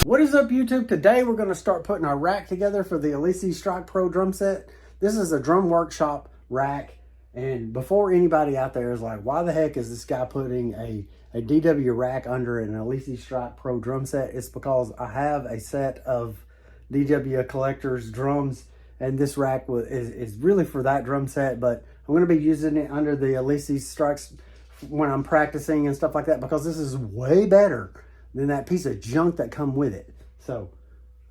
What is up, YouTube? Today we're going to start putting our rack together for the ALESIS Strike Pro drum set. This is a drum workshop rack, and before anybody out there is like, why the heck is this guy putting a DW rack under an ALESIS Strike Pro drum set? It's because I have a set of DW collector's drums, and this rack is really for that drum set, but I'm going to be using it under the ALESIS Strikes when I'm practicing and stuff like that, because this is way better than that piece of junk that come with it. So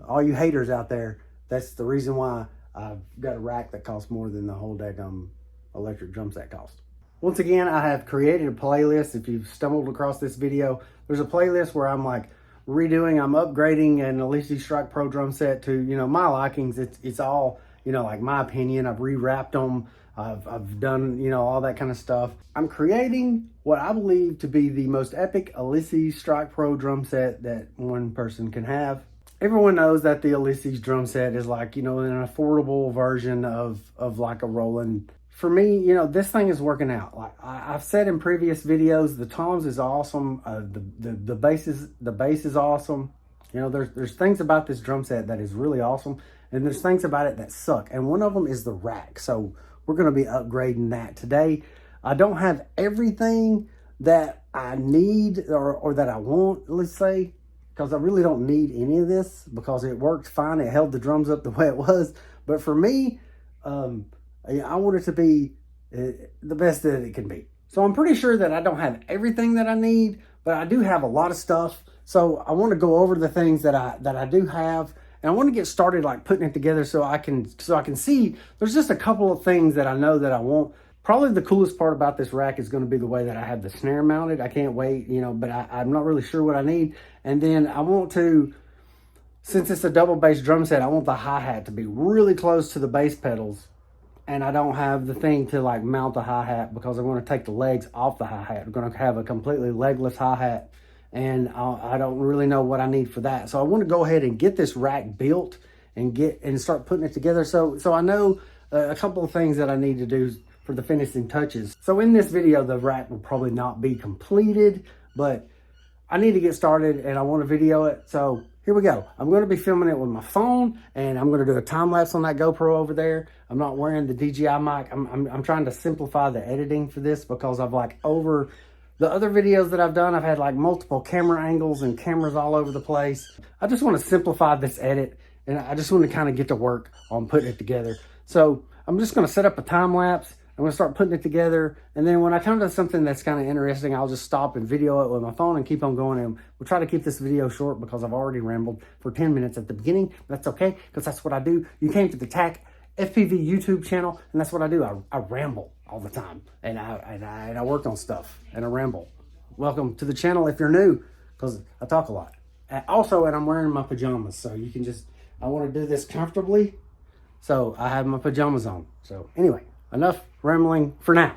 all you haters out there, that's the reason why I've got a rack that costs more than the whole daggum electric drum set cost. Once again, I have created a playlist. If you've stumbled across this video, there's a playlist where I'm like redoing, I'm upgrading an ALESIS Strike Pro drum set to, you know, my likings. It's all, you know, like my opinion. I've rewrapped them. I've done, you know, all that kind of stuff. I'm creating what I believe to be the most epic ALESIS Strike Pro drum set that one person can have. Everyone knows that the ALESIS drum set is like, you know, an affordable version of like a Roland. For me, you know, this thing is working out. Like I've said in previous videos, the toms is awesome. The bass is awesome. You know, there's things about this drum set that is really awesome, and there's things about it that suck. And one of them is the rack. So we're going to be upgrading that today. I don't have everything that I need or that I want, let's say, because I really don't need any of this because it worked fine. It held the drums up the way it was. But for me, I want it to be the best that it can be. So I'm pretty sure that I don't have everything that I need, but I do have a lot of stuff. So I want to go over the things that I do have. And I want to get started like putting it together so I can see. There's just a couple of things that I know that I want. Probably the coolest part about this rack is going to be the way that I have the snare mounted. I can't wait, you know, but I'm not really sure what I need. And then I want to, since it's a double bass drum set, I want the hi-hat to be really close to the bass pedals. And I don't have the thing to like mount the hi-hat because I want to take the legs off the hi-hat. I'm going to have a completely legless hi-hat. And I don't really know what I need for that. So I want to go ahead and get this rack built and start putting it together. So I know a couple of things that I need to do for the finishing touches. So in this video, the rack will probably not be completed, but I need to get started and I want to video it. So here we go. I'm going to be filming it with my phone, and I'm going to do a time lapse on that GoPro over there. I'm not wearing the DJI mic. I'm trying to simplify the editing for this because I've like over the other videos that I've done, I've had like multiple camera angles and cameras all over the place. I just want to simplify this edit, and I just want to kind of get to work on putting it together. So I'm just going to set up a time lapse. I'm going to start putting it together. And then when I come to something that's kind of interesting, I'll just stop and video it with my phone and keep on going. And we'll try to keep this video short because I've already rambled for 10 minutes at the beginning. That's okay, because that's what I do. You came to the TAC FPV YouTube channel, and that's what I do. I ramble all the time, and I work on stuff, and I ramble. Welcome to the channel if you're new, because I talk a lot. Also, and I'm wearing my pajamas, so you can just, I want to do this comfortably, so I have my pajamas on. So anyway, enough rambling for now.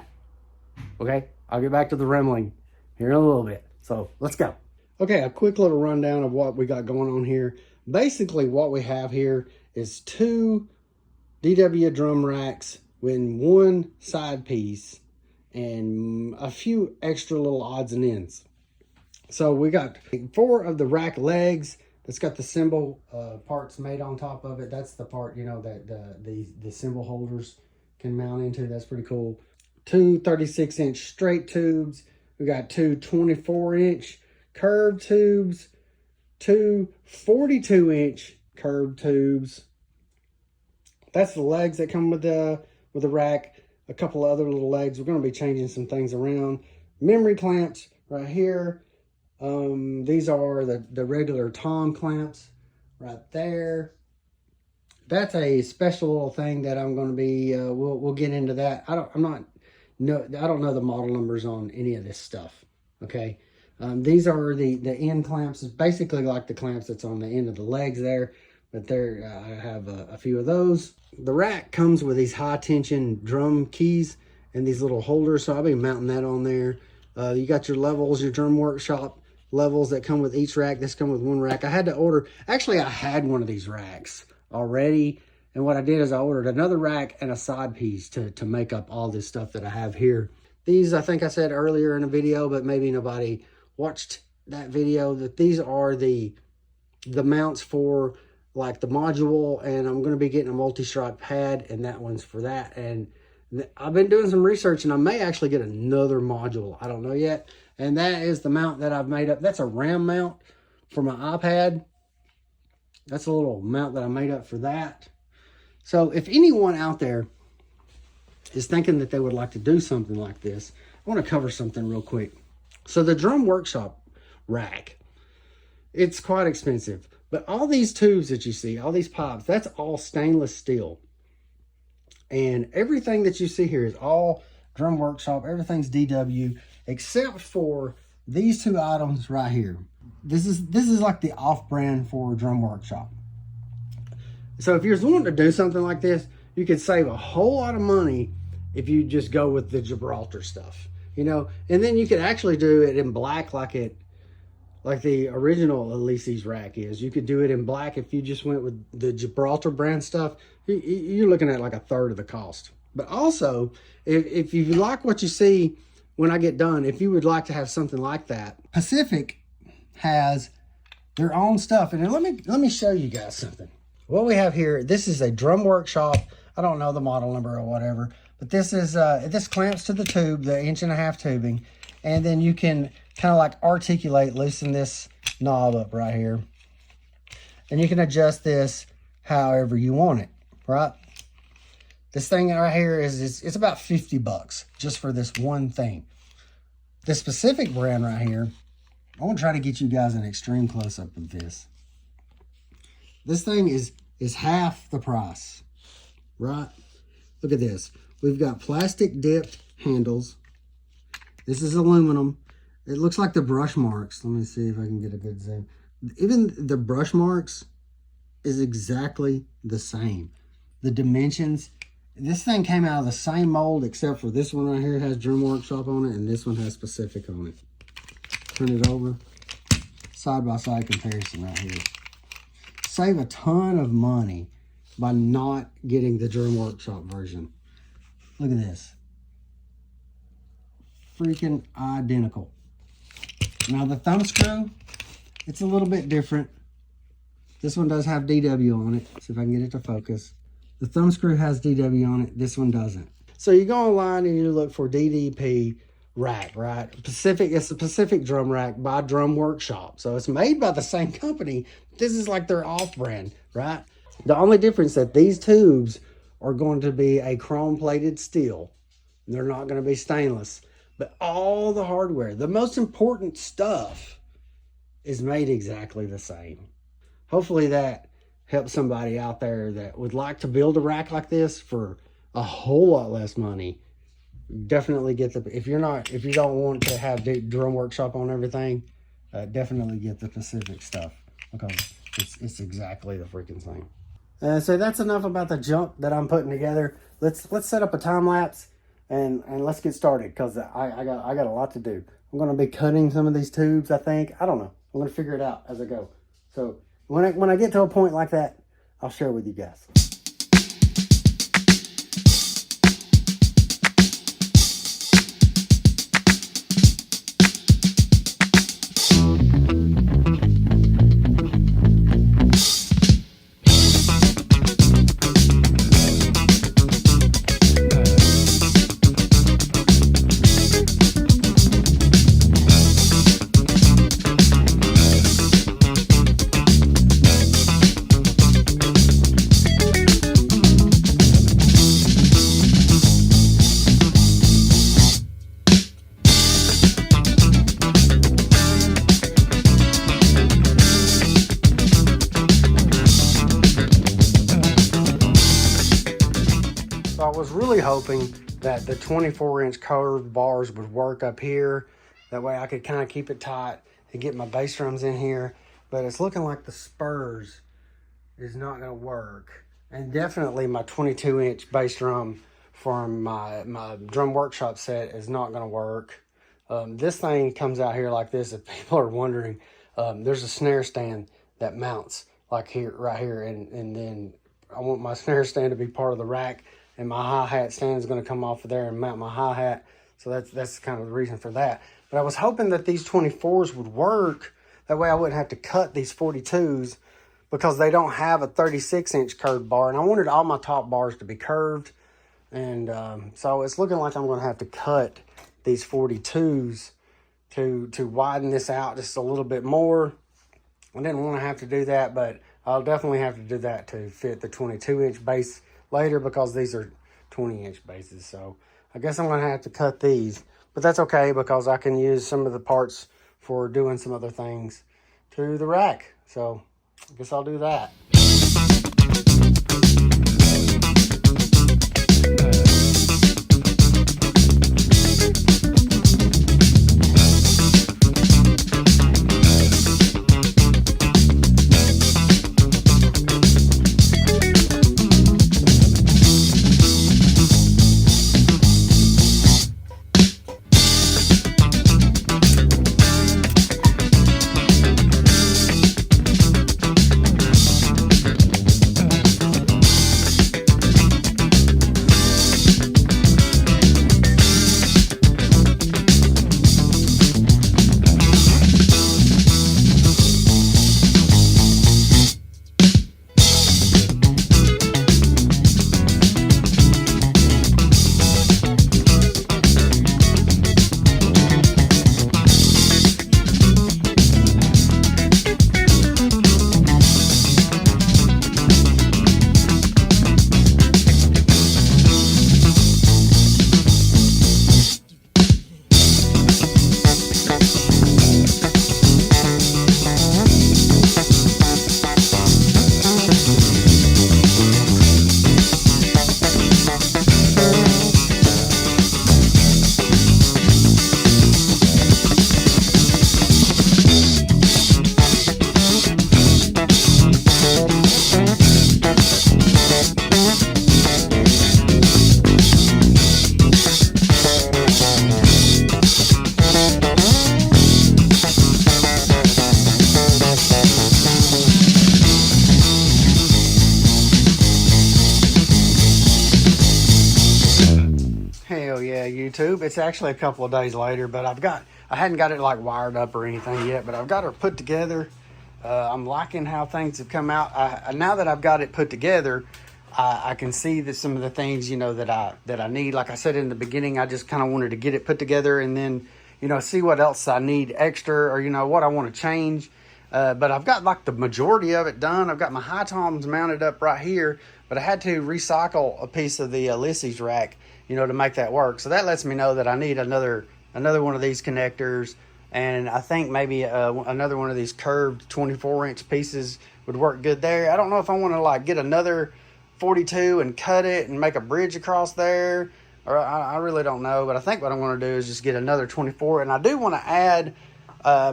Okay, I'll get back to the rambling here in a little bit. So let's go. Okay, a quick little rundown of what we got going on here. Basically, what we have here is two DW drum racks with one side piece and a few extra little odds and ends. So we got 4 of the rack legs that's got the cymbal parts made on top of it. That's the part, you know, that the cymbal holders can mount into. That's pretty cool. 2 36-inch straight tubes. We got 2 24-inch curved tubes, 2 42-inch curved tubes. That's the legs that come with the rack. A couple of other little legs. We're going to be changing some things around. Memory clamps right here. These are the regular tom clamps right there. That's a special little thing that I'm going to be. We'll get into that. I don't know the model numbers on any of this stuff. Okay. These are the end clamps. It's basically like the clamps that's on the end of the legs there. But there, I have a few of those. The rack comes with these high tension drum keys and these little holders. So I'll be mounting that on there. You got your levels, your drum workshop levels that come with each rack. This come with one rack. I had to order, actually I had one of these racks already. And what I did is I ordered another rack and a side piece to make up all this stuff that I have here. These, I think I said earlier in a video, but maybe nobody watched that video, that these are the the mounts for like the module, and I'm going to be getting a multi-strike pad, and that one's for that. And I've been doing some research, and I may actually get another module. I don't know yet. And that is the mount that I've made up. That's a RAM mount for my iPad. That's a little mount that I made up for that. So if anyone out there is thinking that they would like to do something like this, I want to cover something real quick. So the Drum Workshop rack, it's quite expensive. But all these tubes that you see, all these pipes, that's all stainless steel. And everything that you see here is all Drum Workshop. Everything's DW, except for these two items right here. This is like the off-brand for Drum Workshop. So if you're wanting to do something like this, you could save a whole lot of money if you just go with the Gibraltar stuff, you know. And then you could actually do it in black like the original ALESIS rack is. You could do it in black if you just went with the Gibraltar brand stuff. You're looking at like a third of the cost. But also, if you like what you see when I get done, if you would like to have something like that, Pacific has their own stuff. And let me show you guys something. What we have here, this is a Drum Workshop. I don't know the model number or whatever, but this is this clamps to the tube, the 1.5-inch tubing, and then you can kind of like articulate, loosen this knob up right here, and you can adjust this however you want it, right? This thing right here it's about 50 bucks just for this one thing. This Pacific brand right here, I want to try to get you guys an extreme close-up of this. This thing is half the price, right? Look at this. We've got plastic dipped handles. This is aluminum. It looks like the brush marks. Let me see if I can get a good zoom. Even the brush marks is exactly the same. The dimensions. This thing came out of the same mold, except for this one right here has Drum Workshop on it, and this one has Pacific on it. Turn it over. Side-by-side comparison right here. Save a ton of money by not getting the Drum Workshop version. Look at this. Freaking identical. Now the thumb screw, it's a little bit different. This one does have DW on it. See if I can get it to focus. The thumb screw has DW on it. This one doesn't. So you go online and you look for DDP rack, right? Pacific, it's a Pacific drum rack by Drum Workshop. So it's made by the same company. This is like their off-brand, right? The only difference that these tubes are going to be a chrome-plated steel. They're not going to be stainless. But all the hardware, the most important stuff, is made exactly the same. Hopefully that helps somebody out there that would like to build a rack like this for a whole lot less money. Definitely get the, if you don't want to have Drum Workshop on everything, definitely get the Pacific stuff, because it's exactly the freaking same. So that's enough about the junk that I'm putting together. Let's set up a time lapse and let's get started, because I got a lot to do. I'm going to be cutting some of these tubes, I think. I don't know. I'm going to figure it out as I go. So when I get to a point like that, I'll share with you guys. I was really hoping that the 24-inch curved bars would work up here. That way I could kind of keep it tight and get my bass drums in here. But it's looking like the spurs is not going to work. And definitely my 22-inch bass drum from my Drum Workshop set is not going to work. This thing comes out here like this. If people are wondering, there's a snare stand that mounts like here, right here. And then I want my snare stand to be part of the rack. And my hi-hat stand is going to come off of there and mount my hi-hat. So that's kind of the reason for that. But I was hoping that these 24s would work, That way I wouldn't have to cut these 42s because they don't have a 36-inch curved bar. And I wanted all my top bars to be curved. And so it's looking like I'm going to have to cut these 42s to widen this out just a little bit more. I didn't want to have to do that, but I'll definitely have to do that to fit the 22-inch base later because these are 20-inch bases. So I guess I'm going to have to cut these. But that's okay because I can use some of the parts for doing some other things to the rack. So I guess I'll do that. Hell yeah, YouTube. It's actually a couple of days later, but I hadn't got it like wired up or anything yet, but I've got her put together. I'm liking how things have come out. Now that I've got it put together, I can see that some of the things, you know, that I need. Like I said in the beginning, I just kind of wanted to get it put together and then, you know, see what else I need extra or, you know, what I want to change. But I've got like the majority of it done. I've got my high toms mounted up right here, but I had to recycle a piece of the ALESIS rack, you know, to make that work. So that lets me know that I need another one of these connectors, and I think maybe another one of these curved 24-inch pieces would work good there. I don't know if I want to like get another 42 and cut it and make a bridge across there, or I really don't know. But I think what I'm going to do is just get another 24, and I do want to add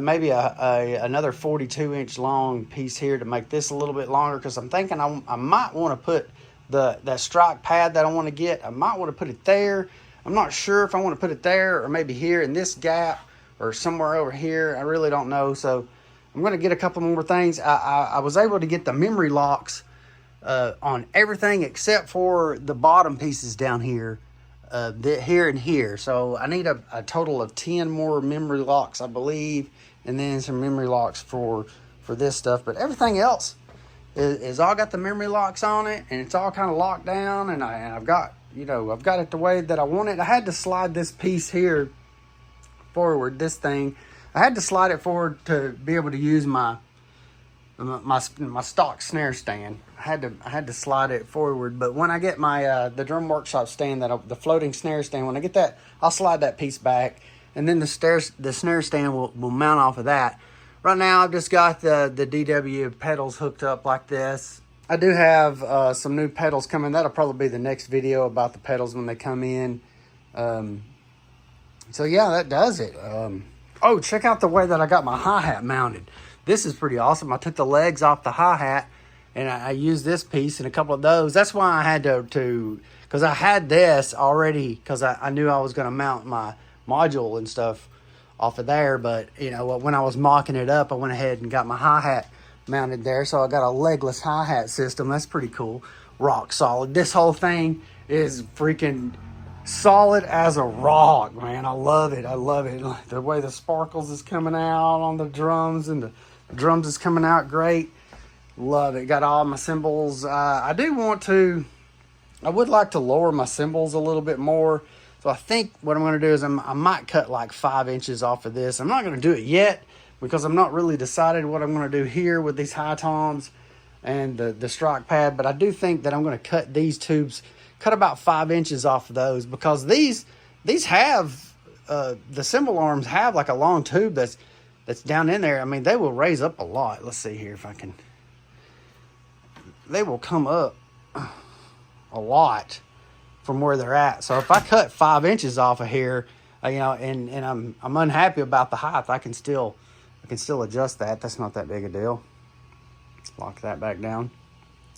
maybe another 42-inch long piece here to make this a little bit longer, because I'm thinking I might want to put that strike pad that I want to get. I might want to put it there. I'm not sure if I want to put it there or maybe here in this gap or somewhere over here. I really don't know. So I'm going to get a couple more things. I was able to get the memory locks on everything except for the bottom pieces down here, here and here. So I need a total of 10 more memory locks, I believe, and then some memory locks for this stuff. But everything else is all got the memory locks on it, and it's all kind of locked down, and I've got, you know, I've got it the way that I want it. I had to slide this piece here forward, this thing. I had to slide it forward to be able to use my stock snare stand. I had to slide it forward, but when I get my the drum workshop stand, the floating snare stand, when I get that, I'll slide that piece back, and then the snare stand will mount off of that. Right now, I've just got the DW pedals hooked up like this. I do have some new pedals coming. That'll probably be the next video about the pedals when they come in. So yeah, that does it. Oh, check out the way that I got my hi-hat mounted. This is pretty awesome. I took the legs off the hi-hat, and I used this piece and a couple of those. That's why I had to because I had this already, because I knew I was going to mount my module and stuff off of there. But, you know, when I was mocking it up, I went ahead and got my hi-hat mounted there. So I got a legless hi-hat system. That's pretty cool. Rock solid. This whole thing is freaking solid as a rock, man. I love it. I love it. The way the sparkles is coming out on the drums, and the drums is coming out great. Love it. Got all my cymbals. I would like to lower my cymbals a little bit more. So I think what I'm going to do is I might cut like 5 inches off of this. I'm not going to do it yet because I'm not really decided what I'm going to do here with these high toms and the strike pad. But I do think that I'm going to cut these tubes, cut about 5 inches off of those, because these have, the cymbal arms have like a long tube that's down in there. I mean, they will raise up a lot. Let's see here if I can. They will come up a lot from where they're at. So if I cut 5 inches off of here, you know, and I'm unhappy about the height, I can still adjust that. That's not that big a deal. Lock that back down.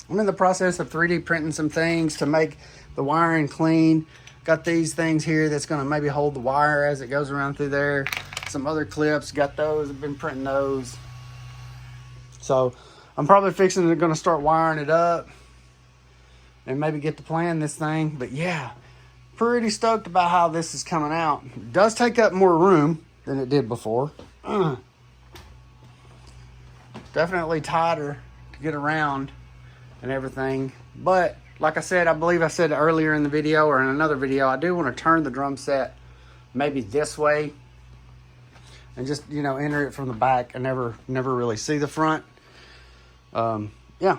I'm in the process of 3D printing some things to make the wiring clean. Got these things here that's going to maybe hold the wire as it goes around through there. Some other clips, got those. I've been printing those. So I'm probably going to start wiring it up and maybe get to plan this thing. But yeah, pretty stoked about how this is coming out. It does take up more room than it did before. Definitely tighter to get around and everything. But like I said, I believe I said earlier in the video or in another video, I do want to turn the drum set maybe this way and just, you know, enter it from the back and never really see the front. Yeah,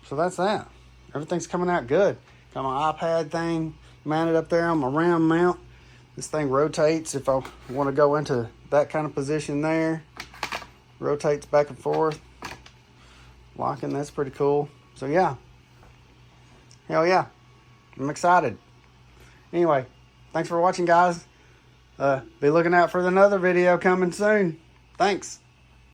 so that's that. Everything's coming out good. Got my iPad thing mounted up there on my round mount. This thing rotates if I want to go into that kind of position there. Rotates back and forth. Locking, that's pretty cool. So yeah, hell yeah, I'm excited. Anyway, thanks for watching, guys. Be looking out for another video coming soon. Thanks.